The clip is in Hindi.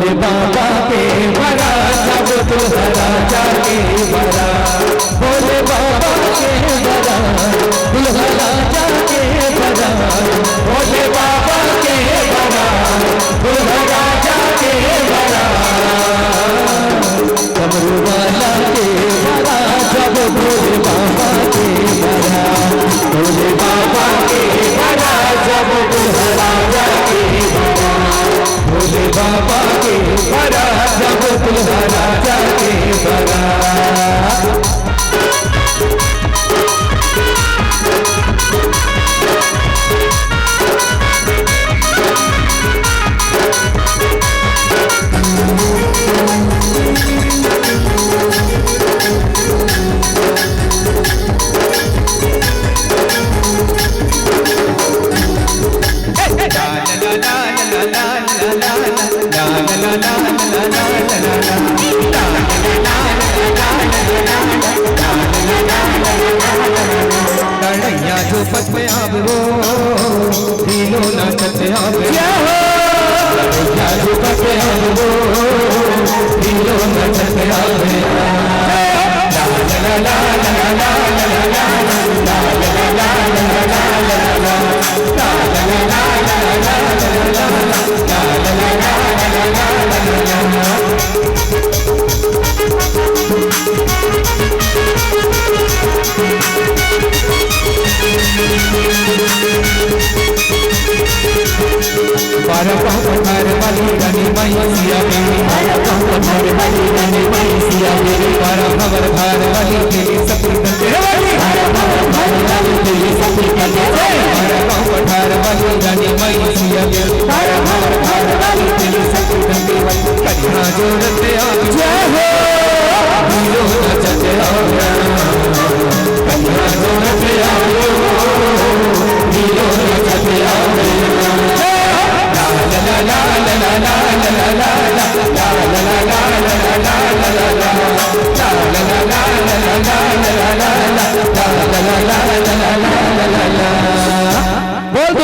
भोले बाबा के बड़ा सब दुल्हरा जाके बड़ा भोले बाबा के बड़ा दुल्हरा जाके बड़ा भोले बाबा के बड़ा दुल्हरा जाके बड़ा डमरू वाला के बड़ा सब भोले बाबा के बड़ा भोले बाबा के बड़ा सब दुल्हरा जाके बड़ा भोले बाबा के बड़ा जब दुल्हरा जाके बड़ा लड़ैया जो पत में आब वो दिलो नाचत आब लड़ैया जो पत में आब वो दिलो नाचत आब ला ला ला ला ला ला पठार वाली रानी मैया मेरी पठार वाली रानी मैया मेरी खबर भार वाली तेरी सपनी वाली पठार वाली रानी मैया मेरी